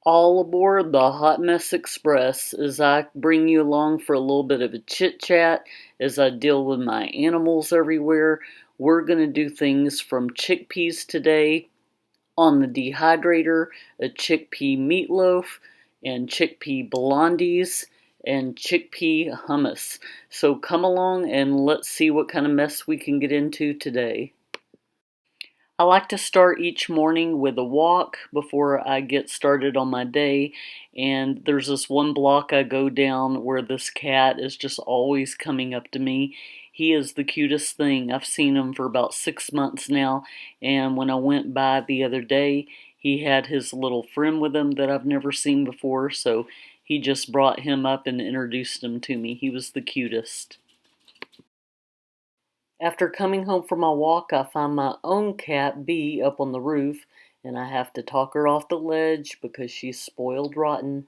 All aboard the Hot Mess Express as I bring you along for a little bit of a chit chat as I deal with my animals everywhere. We're going to do things from chickpeas today on the dehydrator, a chickpea meatloaf, and chickpea blondies, and chickpea hummus. So come along and let's see what kind of mess we can get into today. I like to start each morning with a walk before I get started on my day, and there's this one block I go down where this cat is just always coming up to me. He is the cutest thing. I've seen him for about 6 months now, and when I went by the other day, he had his little friend with him that I've never seen before, so he just brought him up and introduced him to me. He was the cutest. After coming home from my walk, I find my own cat, Bee, up on the roof, and I have to talk her off the ledge because she's spoiled rotten.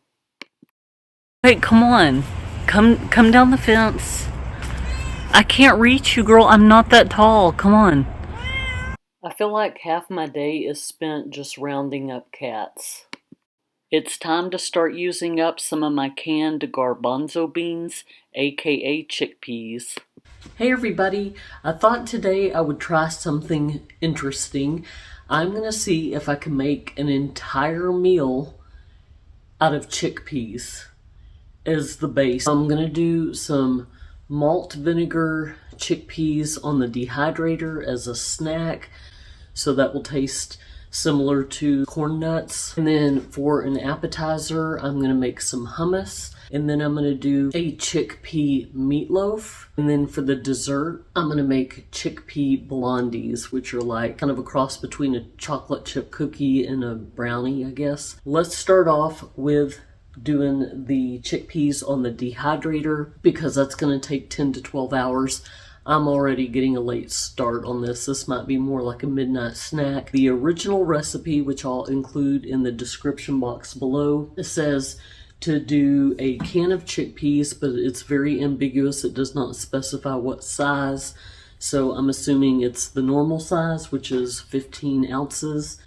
Wait, come on. Come down the fence. I can't reach you, girl. I'm not that tall. Come on. I feel like half my day is spent just rounding up cats. It's time to start using up some of my canned garbanzo beans, aka chickpeas. Hey everybody, I thought today I would try something interesting. I'm going to see if I can make an entire meal out of chickpeas as the base. I'm going to do some malt vinegar chickpeas on the dehydrator as a snack, so that will taste similar to corn nuts. And then for an appetizer, I'm going to make some hummus. And then I'm going to do a chickpea meatloaf. And then for the dessert, I'm going to make chickpea blondies, which are like kind of a cross between a chocolate chip cookie and a brownie, I guess. Let's start off with doing the chickpeas on the dehydrator because that's going to take 10 to 12 hours. I'm already getting a late start on this. This might be more like a midnight snack. The original recipe, which I'll include in the description box below, it says to do a can of chickpeas, but it's very ambiguous. It does not specify what size. So I'm assuming it's the normal size, which is 15 ounces.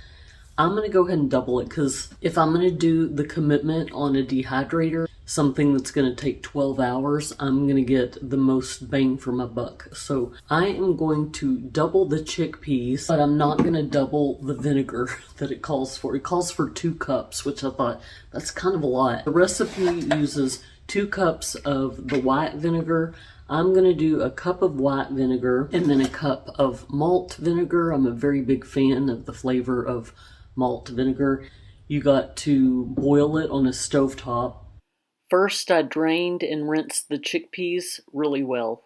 I'm going to go ahead and double it because if I'm going to do the commitment on a dehydrator, something that's going to take 12 hours, I'm going to get the most bang for my buck. So I am going to double the chickpeas, but I'm not going to double the vinegar that it calls for. It calls for 2 cups, which I thought that's kind of a lot. The recipe uses 2 cups of the white vinegar. I'm going to do a cup of white vinegar and then a cup of malt vinegar. I'm a very big fan of the flavor of malt vinegar. You got to boil it on a stovetop. First, I drained and rinsed the chickpeas really well.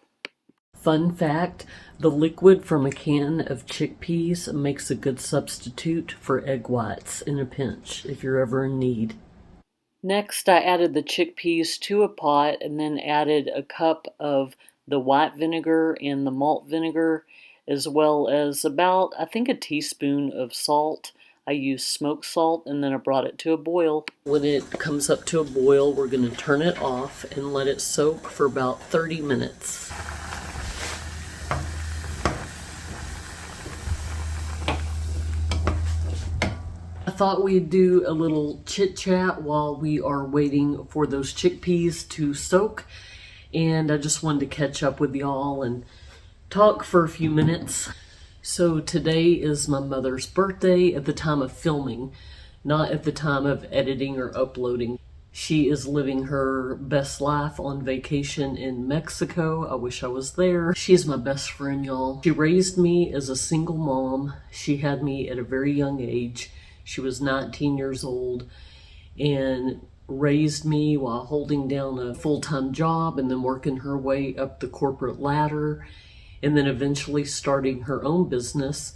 Fun fact, the liquid from a can of chickpeas makes a good substitute for egg whites in a pinch if you're ever in need. Next, I added the chickpeas to a pot and then added a cup of the white vinegar and the malt vinegar, as well as about, I think, a teaspoon of salt. I used smoked salt and then I brought it to a boil. When it comes up to a boil, we're going to turn it off and let it soak for about 30 minutes. I thought we'd do a little chit chat while we are waiting for those chickpeas to soak, and I just wanted to catch up with y'all and talk for a few minutes. So today is my mother's birthday at the time of filming, not at the time of editing or uploading. She is living her best life on vacation in Mexico. I wish I was there. She's my best friend, y'all. She raised me as a single mom. She had me at a very young age. She was 19 years old and raised me while holding down a full-time job and then working her way up the corporate ladder, and then eventually starting her own business,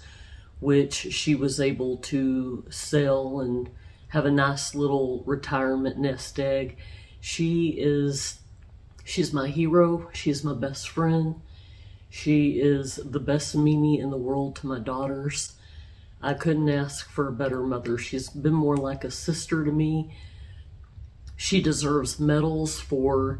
which she was able to sell and have a nice little retirement nest egg. She's my hero. She's my best friend. She is the best Mimi in the world to my daughters. I couldn't ask for a better mother. She's been more like a sister to me. She deserves medals for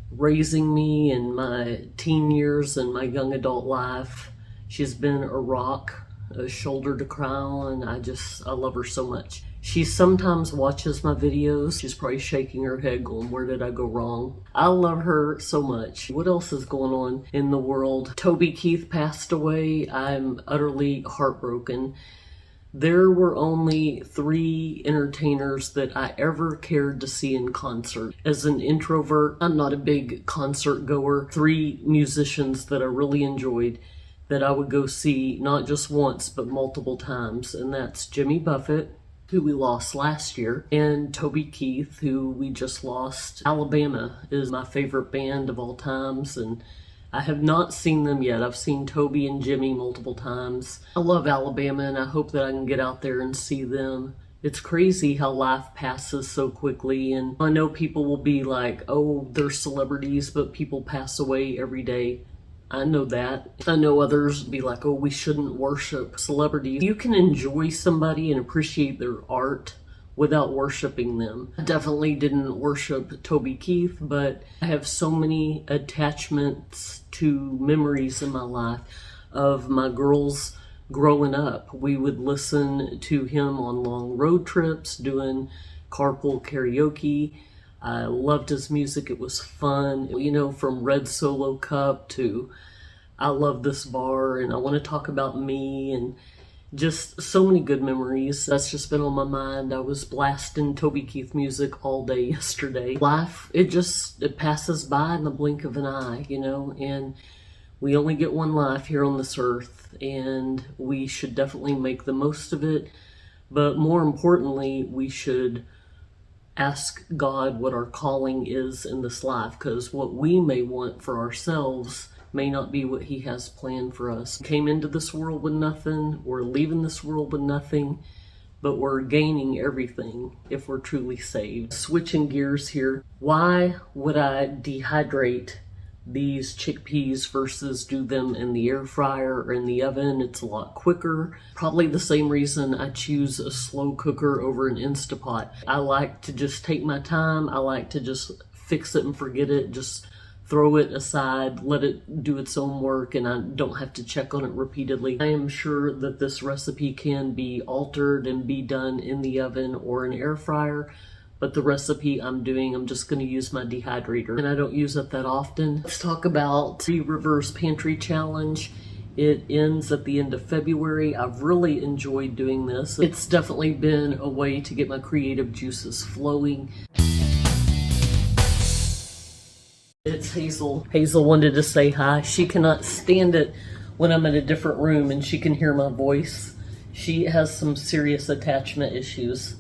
raising me in my teen years and my young adult life. She's been a rock, a shoulder to cry on. I love her so much. She sometimes watches my videos. She's probably shaking her head going, where did I go wrong? I love her so much. What else is going on in the world? Toby Keith passed away. I'm utterly heartbroken. There were only 3 entertainers that I ever cared to see in concert. As an introvert, I'm not a big concert goer. 3 musicians that I really enjoyed that I would go see not just once but multiple times, and that's Jimmy Buffett, who we lost last year, and Toby Keith, who we just lost. Alabama is my favorite band of all times, and I have not seen them yet. I've seen Toby and Jimmy multiple times. I love Alabama, and I hope that I can get out there and see them. It's crazy how life passes so quickly, and I know people will be like, oh, they're celebrities, but people pass away every day. I know that. I know others be like, oh, we shouldn't worship celebrities. You can enjoy somebody and appreciate their art without worshiping them. I definitely didn't worship Toby Keith, but I have so many attachments to memories in my life of my girls growing up. We would listen to him on long road trips, doing carpool karaoke. I loved his music. It was fun. You know, from Red Solo Cup to I Love This Bar, and I Want to Talk About Me, and just so many good memories. That's just been on my mind. I was blasting Toby Keith music all day yesterday. Life, it passes by in the blink of an eye, you know, and we only get one life here on this earth, and we should definitely make the most of it. But more importantly, we should ask God what our calling is in this life, because what we may want for ourselves may not be what He has planned for us. We came into this world with nothing, we're leaving this world with nothing, but we're gaining everything if we're truly saved. Switching gears here, why would I dehydrate these chickpeas versus do them in the air fryer or in the oven? It's a lot quicker. Probably the same reason I choose a slow cooker over an Instapot. I like to just take my time. I like to just fix it and forget it. Just throw it aside, let it do its own work, and I don't have to check on it repeatedly. I am sure that this recipe can be altered and be done in the oven or an air fryer, but the recipe I'm doing, I'm just going to use my dehydrator, and I don't use it that often. Let's talk about the Reverse Pantry Challenge. It ends at the end of February. I've really enjoyed doing this. It's definitely been a way to get my creative juices flowing. It's Hazel. Hazel wanted to say hi. She cannot stand it when I'm in a different room and she can hear my voice. She has some serious attachment issues.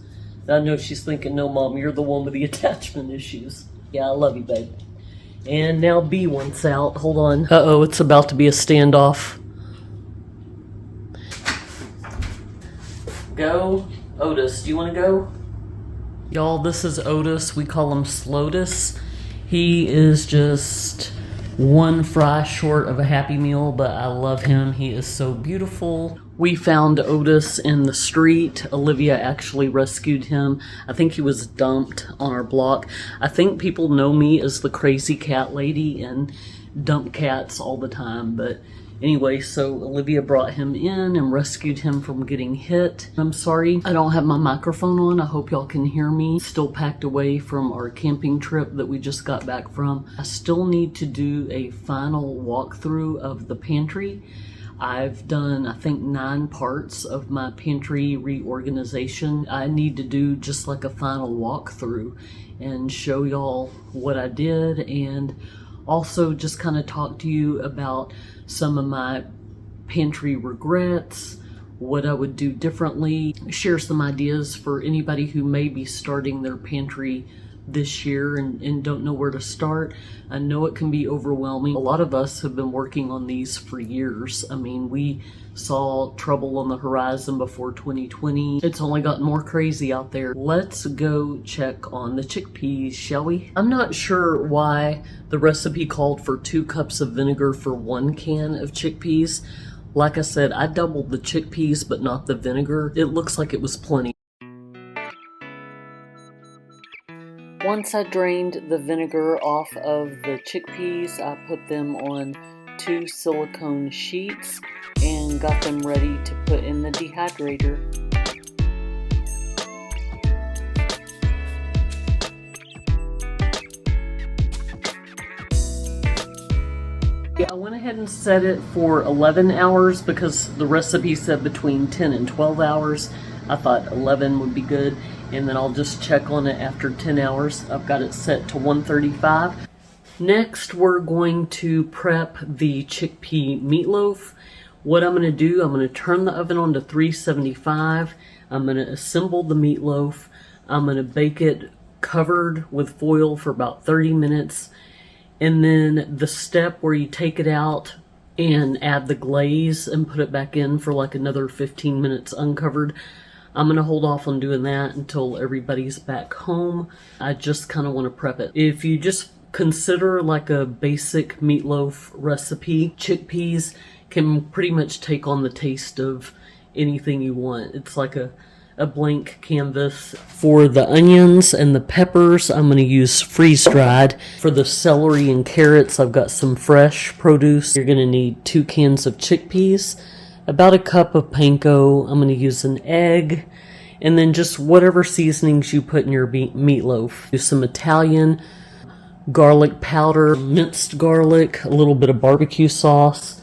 I know she's thinking, no, Mom, you're the one with the attachment issues. Yeah, I love you, babe. And now B wants out. Hold on. Uh-oh, it's about to be a standoff. Go. Otis, do you want to go? Y'all, this is Otis. We call him Slotus. He is just one fry short of a Happy Meal, but I love him. He is so beautiful. We found Otis in the street. Olivia actually rescued him. I think he was dumped on our block. I think people know me as the crazy cat lady and dump cats all the time, but anyway, so Olivia brought him in and rescued him from getting hit. I'm sorry I don't have my microphone on. I hope y'all can hear me. Still packed away from our camping trip that we just got back from. I still need to do a final walkthrough of the pantry. I've done, I think, 9 parts of my pantry reorganization. I need to do just like a final walkthrough and show y'all what I did, and also just kind of talk to you about some of my pantry regrets, what I would do differently, share some ideas for anybody who may be starting their pantry this year and don't know where to start. I know it can be overwhelming. A lot of us have been working on these for years. I mean, we saw trouble on the horizon before 2020. It's only gotten more crazy out there. Let's go check on the chickpeas, shall we? I'm not sure why the recipe called for 2 cups of vinegar for 1 can of chickpeas. Like I said, I doubled the chickpeas, but not the vinegar. It looks like it was plenty. Once I drained the vinegar off of the chickpeas, I put them on 2 silicone sheets and got them ready to put in the dehydrator. I went ahead and set it for 11 hours because the recipe said between 10 and 12 hours. I thought 11 would be good, and then I'll just check on it after 10 hours. I've got it set to 135. Next, we're going to prep the chickpea meatloaf. What I'm going to do, I'm going to turn the oven on to 375. I'm going to assemble the meatloaf. I'm going to bake it covered with foil for about 30 minutes. And then the step where you take it out and add the glaze and put it back in for like another 15 minutes uncovered. I'm going to hold off on doing that until everybody's back home. I just kind of want to prep it. If you just consider like a basic meatloaf recipe, chickpeas can pretty much take on the taste of anything you want. It's like a blank canvas. For the onions and the peppers, I'm going to use freeze-dried. For the celery and carrots, I've got some fresh produce. You're going to need 2 cans of chickpeas, about a cup of panko. I'm going to use an egg, and then just whatever seasonings you put in your meatloaf. Do some Italian garlic powder, minced garlic, a little bit of barbecue sauce,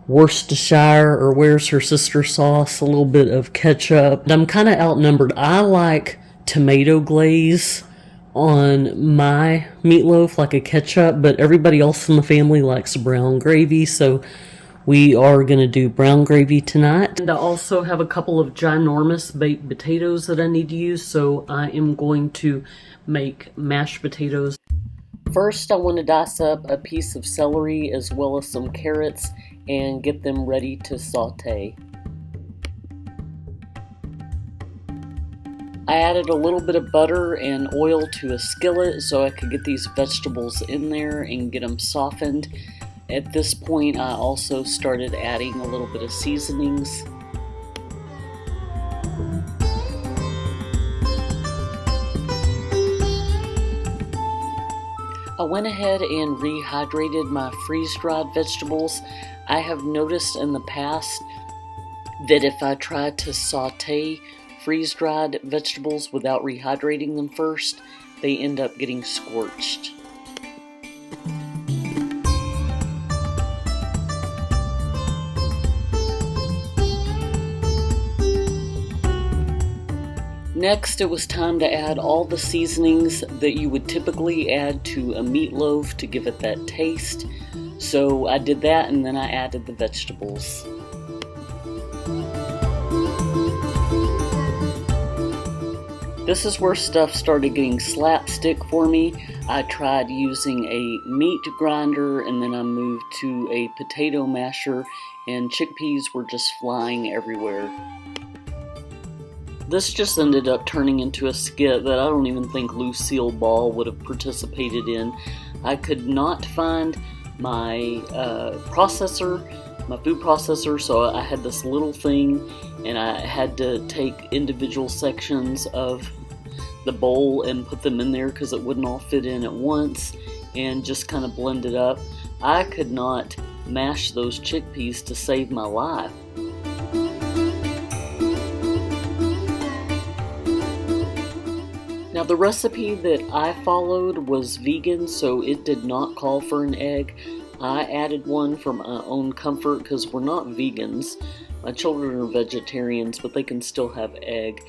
Worcestershire or Where's Her Sister sauce, a little bit of ketchup. I'm kind of outnumbered. I like tomato glaze on my meatloaf, like a ketchup, but everybody else in the family likes brown gravy, so we are going to do brown gravy tonight. And I also have a couple of ginormous baked potatoes that I need to use, so I am going to make mashed potatoes. First, I want to dice up a piece of celery as well as some carrots and get them ready to saute. I added a little bit of butter and oil to a skillet so I could get these vegetables in there and get them softened. At this point, I also started adding a little bit of seasonings. I went ahead and rehydrated my freeze-dried vegetables. I have noticed in the past that if I try to saute freeze-dried vegetables without rehydrating them first, they end up getting scorched. Next, it was time to add all the seasonings that you would typically add to a meatloaf to give it that taste. So I did that, and then I added the vegetables. This is where stuff started getting slapstick for me. I tried using a meat grinder, and then I moved to a potato masher, and chickpeas were just flying everywhere. This just ended up turning into a skit that I don't even think Lucille Ball would have participated in. I could not find my my food processor, so I had this little thing, and I had to take individual sections of the bowl and put them in there because it wouldn't all fit in at once, and just kind of blend it up. I could not mash those chickpeas to save my life. Now, the recipe that I followed was vegan, so it did not call for an egg. I added one for my own comfort because we're not vegans. My children are vegetarians, but they can still have egg.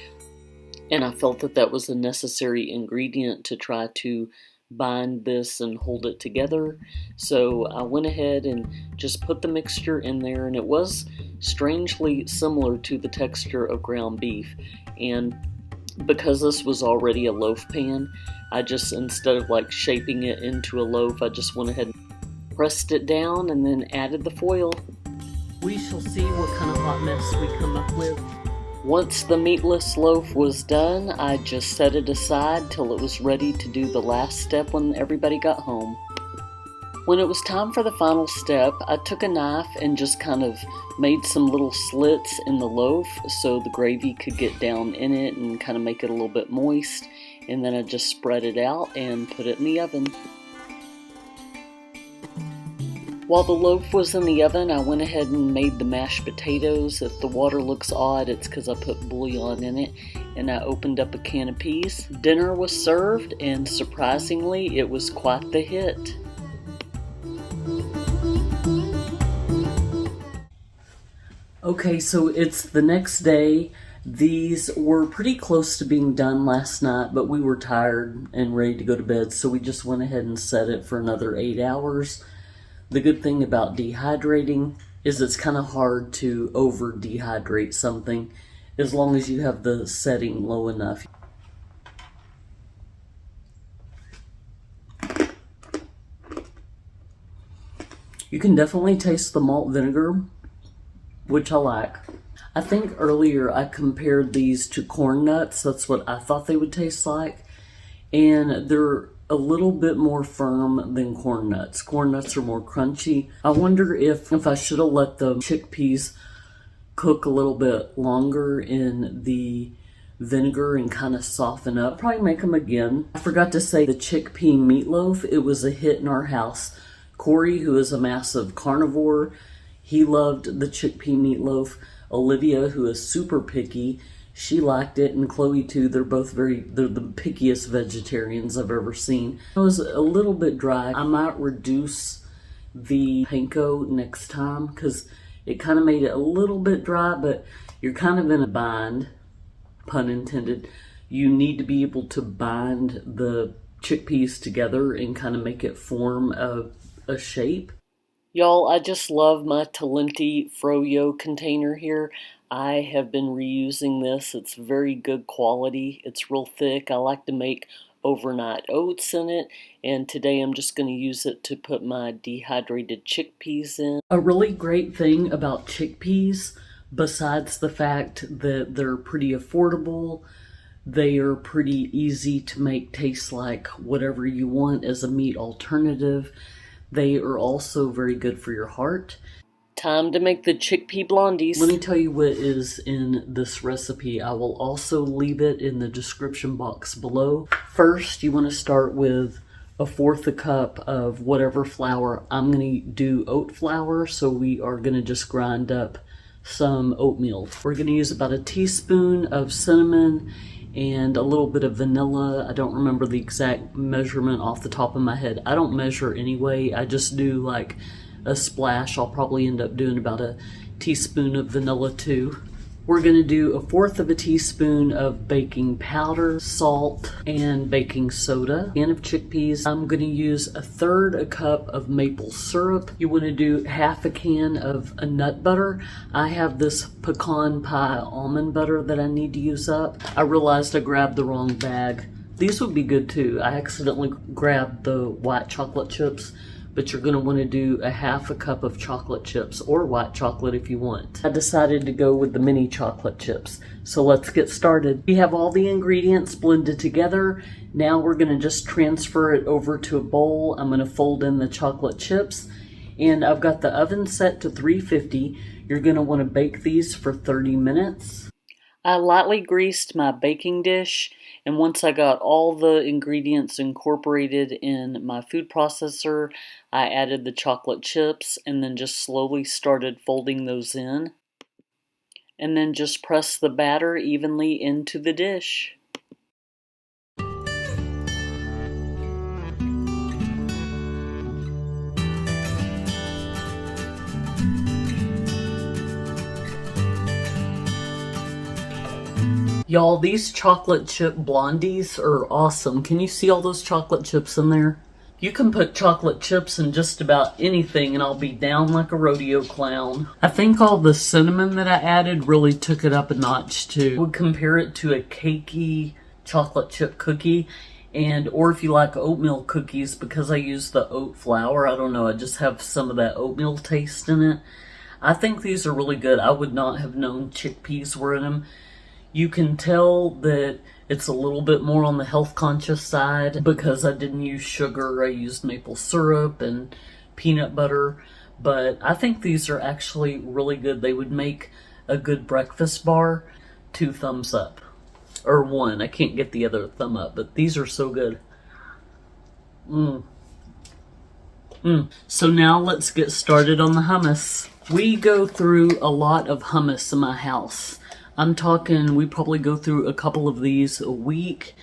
And I felt that that was a necessary ingredient to try to bind this and hold it together. So I went ahead and just put the mixture in there, and it was strangely similar to the texture of ground beef. And because this was already a loaf pan, I just, instead of like shaping it into a loaf, I just went ahead and pressed it down and then added the foil. We shall see what kind of hot mess we come up with. Once the meatless loaf was done, I just set it aside till it was ready to do the last step when everybody got home. When it was time for the final step, I took a knife and just kind of made some little slits in the loaf so the gravy could get down in it and kind of make it a little bit moist. And then I just spread it out and put it in the oven. While the loaf was in the oven, I went ahead and made the mashed potatoes. If the water looks odd, it's because I put bouillon in it. And I opened up a can of peas. Dinner was served, and surprisingly, it was quite the hit. Okay, so it's the next day. These were pretty close to being done last night, but we were tired and ready to go to bed, so we just went ahead and set it for another 8 hours. The good thing about dehydrating is it's kind of hard to over dehydrate something as long as you have the setting low enough. You can definitely taste the malt vinegar, which I like. I think earlier I compared these to corn nuts. That's what I thought they would taste like. And they're a little bit more firm than corn nuts. Corn nuts are more crunchy. I wonder if I should have let the chickpeas cook a little bit longer in the vinegar and kind of soften up. Probably make them again. I forgot to say the chickpea meatloaf. It was a hit in our house. Corey, who is a massive carnivore, he loved the chickpea meatloaf. Olivia, who is super picky, she liked it, and Chloe too. They're the pickiest vegetarians I've ever seen. It was a little bit dry. I might reduce the panko next time because it kind of made it a little bit dry, but you're kind of in a bind, pun intended. You need to be able to bind the chickpeas together and kind of make it form a shape. Y'all, I just love my Talenti Froyo container here. I have been reusing this. It's very good quality. It's real thick. I like to make overnight oats in it, and today I'm just going to use it to put my dehydrated chickpeas in. A really great thing about chickpeas, besides the fact that they're pretty affordable, they are pretty easy to make taste like whatever you want as a meat alternative. They are also very good for your heart. Time to make the chickpea blondies. Let me tell you what is in this recipe. I will also leave it in the description box below. First, you want to start with 1/4 cup of whatever flour. I'm going to do oat flour, so we are going to just grind up some oatmeal. We're going to use about a teaspoon of cinnamon and a little bit of vanilla. I don't remember the exact measurement off the top of my head. I don't measure anyway. I just do like a splash. I'll probably end up doing about a teaspoon of vanilla too. We're going to do 1/4 teaspoon of baking powder, salt, and baking soda. A can of chickpeas. I'm going to use 1/3 cup of maple syrup. You want to do 1/2 can of a nut butter. I have this pecan pie almond butter that I need to use up. I realized I grabbed the wrong bag. These would be good too. I accidentally grabbed the white chocolate chips, but you're going to want to do 1/2 cup of chocolate chips, or white chocolate if you want. I decided to go with the mini chocolate chips. So let's get started. We have all the ingredients blended together. Now we're going to just transfer it over to a bowl. I'm going to fold in the chocolate chips, and I've got the oven set to 350. You're going to want to bake these for 30 minutes. I lightly greased my baking dish, and once I got all the ingredients incorporated in my food processor, I added the chocolate chips and then just slowly started folding those in. And then just press the batter evenly into the dish. Y'all, these chocolate chip blondies are awesome. Can you see all those chocolate chips in there? You can put chocolate chips in just about anything and I'll be down like a rodeo clown. I think all the cinnamon that I added really took it up a notch too. I would compare it to a cakey chocolate chip cookie, or if you like oatmeal cookies, because I use the oat flour, I don't know, I just have some of that oatmeal taste in it. I think these are really good. I would not have known chickpeas were in them. You can tell that it's a little bit more on the health conscious side because I didn't use sugar. I used maple syrup and peanut butter, but I think these are actually really good. They would make a good breakfast bar. 2 thumbs up, or 1. I can't get the other thumb up, but these are so good. So now let's get started on the hummus. We go through a lot of hummus in my house. I'm talking, we probably go through a couple of these a week,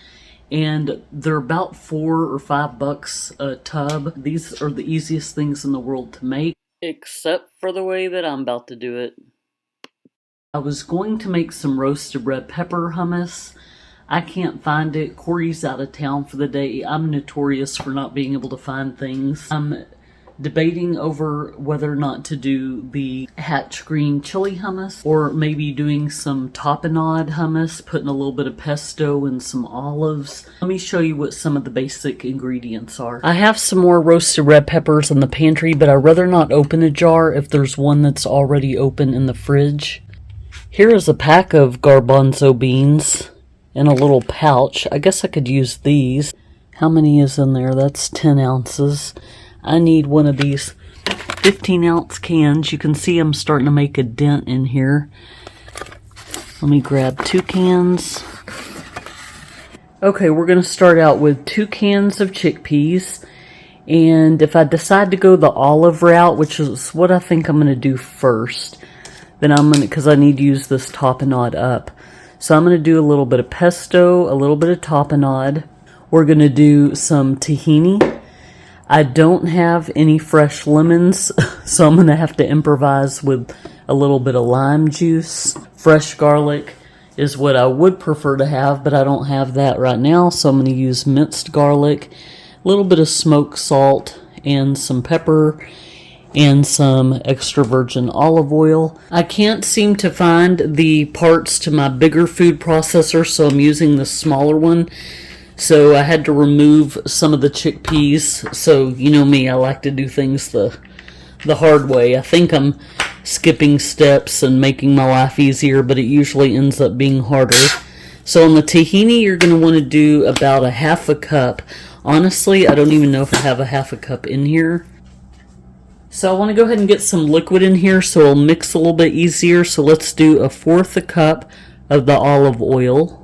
and they're about $4 or $5 a tub. These are the easiest things in the world to make, except for the way that I'm about to do it. I was going to make some roasted red pepper hummus. I can't find it. Corey's out of town for the day. I'm notorious for not being able to find things. I'm debating over whether or not to do the hatch green chili hummus, or maybe doing some tapenade hummus, putting a little bit of pesto and some olives. Let me show you what some of the basic ingredients are. I have some more roasted red peppers in the pantry, but I'd rather not open a jar if there's one that's already open in the fridge. Here is a pack of garbanzo beans in a little pouch. I guess I could use these. How many is in there? That's 10 ounces. I need one of these 15-ounce cans. You can see I'm starting to make a dent in here. Let me grab 2 cans. Okay, we're going to start out with 2 cans of chickpeas. And if I decide to go the olive route, which is what I think I'm going to do first, then I'm going to, because I need to use this tapenade up. So I'm going to do a little bit of pesto, a little bit of tapenade. We're going to do some tahini. I don't have any fresh lemons, so I'm going to have to improvise with a little bit of lime juice. Fresh garlic is what I would prefer to have, but I don't have that right now, so I'm going to use minced garlic, a little bit of smoked salt, and some pepper, and some extra virgin olive oil. I can't seem to find the parts to my bigger food processor, so I'm using the smaller one. So I had to remove some of the chickpeas. So you know me, I like to do things the hard way. I think I'm skipping steps and making my life easier, but it usually ends up being harder. So on the tahini, you're going to want to do about a half a cup. Honestly, I don't even know if I have a half a cup in here. So I want to go ahead and get some liquid in here so it'll mix a little bit easier. So let's do 1/4 a cup of the olive oil.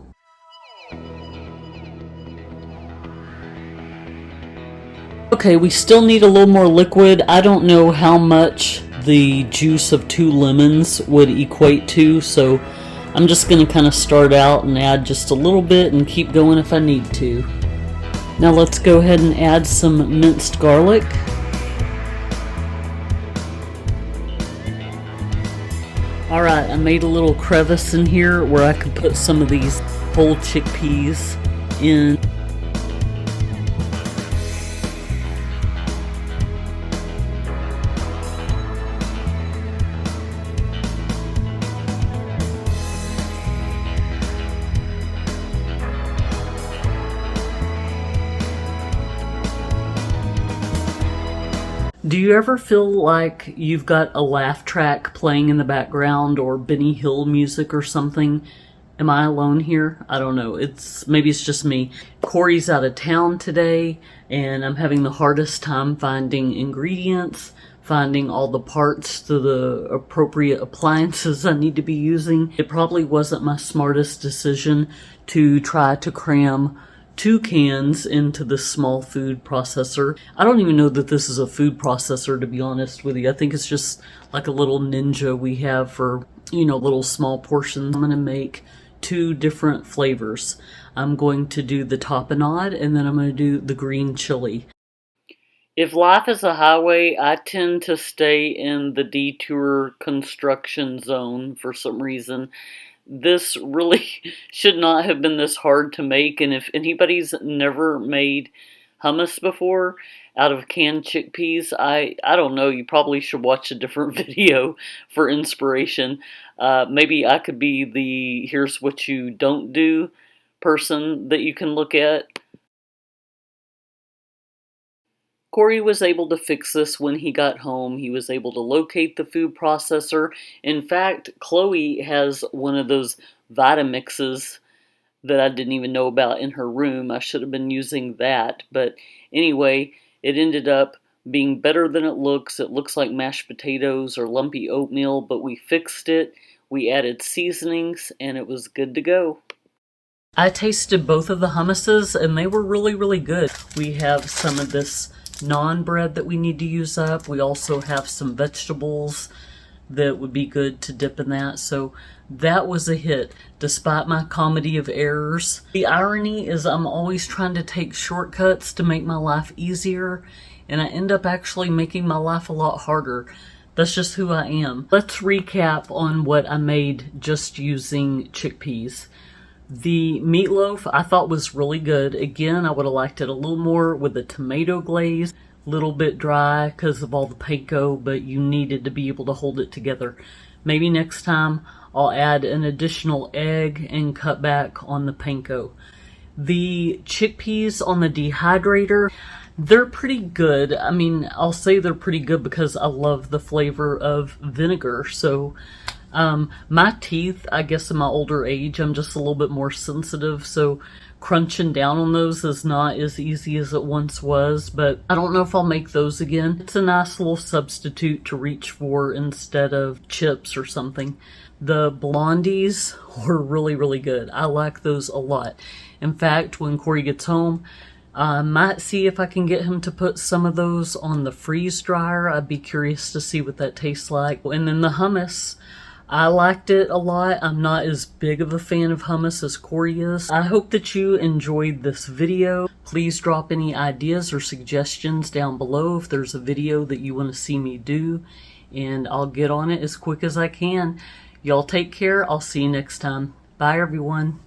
Okay, we still need a little more liquid. I don't know how much the juice of 2 lemons would equate to, so I'm just going to kind of start out and add just a little bit and keep going if I need to. Now let's go ahead and add some minced garlic. Alright, I made a little crevice in here where I could put some of these whole chickpeas in. Do you ever feel like you've got a laugh track playing in the background or Benny Hill music or something? Am I alone here? I don't know. Maybe it's just me. Corey's out of town today, and I'm having the hardest time finding ingredients, finding all the parts to the appropriate appliances I need to be using. It probably wasn't my smartest decision to try to cram 2 cans into this small food processor. I don't even know that this is a food processor, to be honest with you. I think it's just like a little Ninja we have for, little small portions. I'm going to make 2 different flavors. I'm going to do the tapenade, and then I'm going to do the green chili. If life is a highway, I tend to stay in the detour construction zone for some reason. This really should not have been this hard to make, and if anybody's never made hummus before out of canned chickpeas, I don't know, you probably should watch a different video for inspiration. Maybe I could be the here's what you don't do person that you can look at. Corey was able to fix this when he got home. He was able to locate the food processor. In fact, Chloe has one of those Vitamixes that I didn't even know about in her room. I should have been using that. But anyway, it ended up being better than it looks. It looks like mashed potatoes or lumpy oatmeal, but we fixed it. We added seasonings, and it was good to go. I tasted both of the hummuses, and they were really, really good. We have some of this naan bread that we need to use up. We also have some vegetables that would be good to dip in that. So that was a hit, despite my comedy of errors. The irony is I'm always trying to take shortcuts to make my life easier, and I end up actually making my life a lot harder. That's just who I am. Let's recap on what I made just using chickpeas. The meatloaf I thought was really good. Again, I would have liked it a little more with the tomato glaze. A little bit dry because of all the panko, but you needed to be able to hold it together. Maybe next time I'll add an additional egg and cut back on the panko. The chickpeas on the dehydrator, they're pretty good. I mean, I'll say they're pretty good because I love the flavor of vinegar. So my teeth, I guess in my older age, I'm just a little bit more sensitive. So crunching down on those is not as easy as it once was, but I don't know if I'll make those again. It's a nice little substitute to reach for instead of chips or something. The blondies were really, really good. I like those a lot. In fact, when Corey gets home, I might see if I can get him to put some of those on the freeze dryer. I'd be curious to see what that tastes like. And then the hummus, I liked it a lot. I'm not as big of a fan of hummus as Corey is. I hope that you enjoyed this video. Please drop any ideas or suggestions down below if there's a video that you want to see me do, and I'll get on it as quick as I can. Y'all take care. I'll see you next time. Bye, everyone.